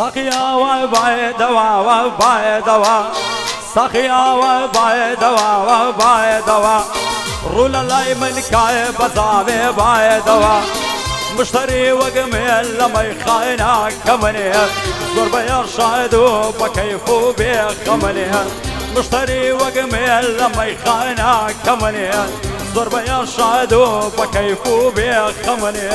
سقيا وبعدوا وبعدوا سقيا وبعدوا وبعدوا رول اللايمن كاي بزامي بعدوا مشتري وقمي لما يخاينا كمني زور بيرشادو بكيفو بيخمني مشتري وقمي لما يخاينا كمني زور بيرشادو بكيفو بيخمني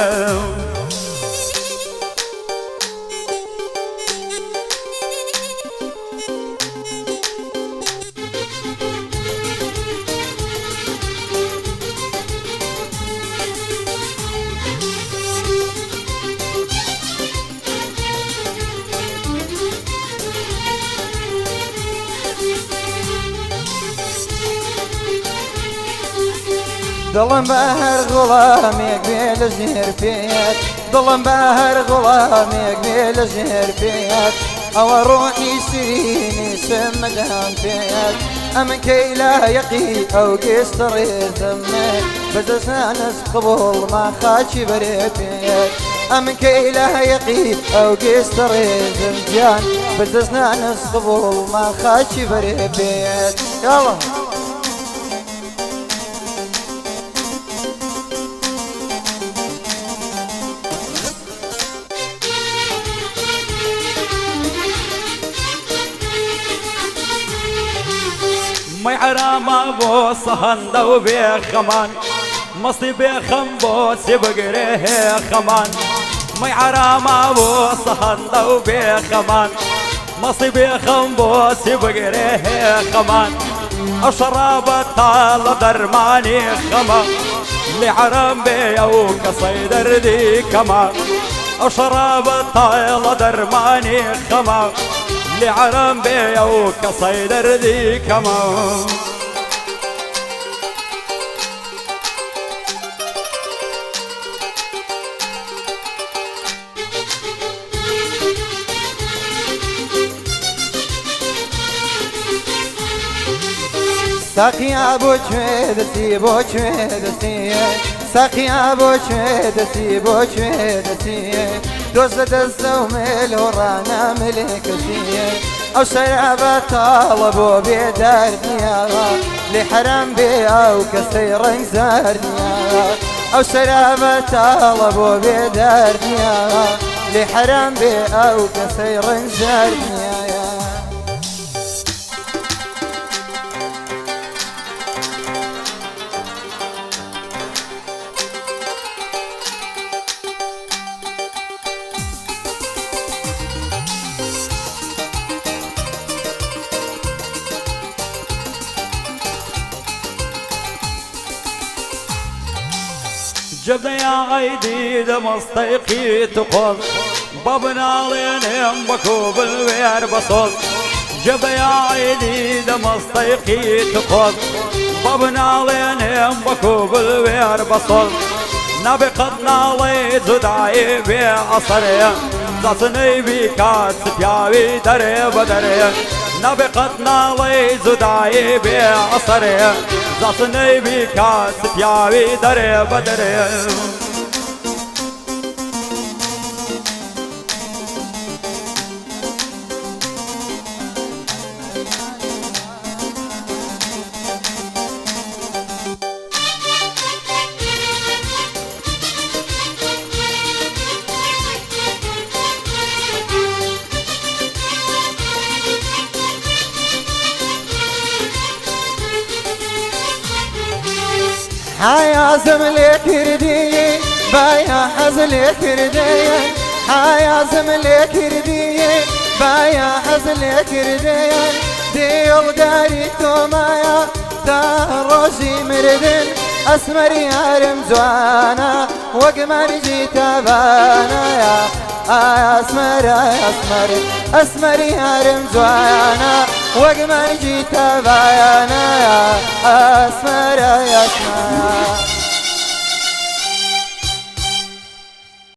ظلم بهر غلامي قبيل زهر فيك ظلم بهر غلامي قبيل زهر فيك او روحي سيني سمدان فيك امن كي لا يقي او قصر ثمك بس ناس قبول ما خاتشي بريفيك امن كي لا يقي او قصر ثمجان بس ناس قبول ما خاتشي بريفيك يلا مي حرام بو صهند وبيخمان مصي بيخم بو سبقريه خمان مي حرام بو صهند وبيخمان مصي بيخم بو سبقريه خمان أشرب طال درماني خمان لحرام بيو كصيدر ذي كمان أشرب طال درماني خمان لعرم بيو كصيدر ذي كمان ساقيا بوچويدتي بوچويدتي ساقيا بوچويدتي بوچويدتي دوست دستو ملو رانا ملكتي او شرابة طالبو بيدار نيارا لحرام بي او كسير انزار نيارا او شرابة طالبو بيدار نيارا لحرام بي او كسير انزار نيارا جبنا يا عيدي دمستيقي تقول بابنا لين بكوب الوير بصول جبنا يا عيدي دمستيقي تقول بابنا لين بكوب الوير بصول نبقتنا لي زدعي بعصري زاسني بكات بياوي دري بدري نبقتنا لي زدعي بعصري زاسني بكات بياوي دري بدري حيا زملي كردي بايا حزلي كردي حيا زملي كردي بايا حزلي كردي ديل داري تومايا داروجي مردن اسمر يا رمزوانا وقمر جيتا بانا يا اسمر يا اسمر اسمر يا رمزوانا وقمر جيتا بانا يا اسمر يا اسمر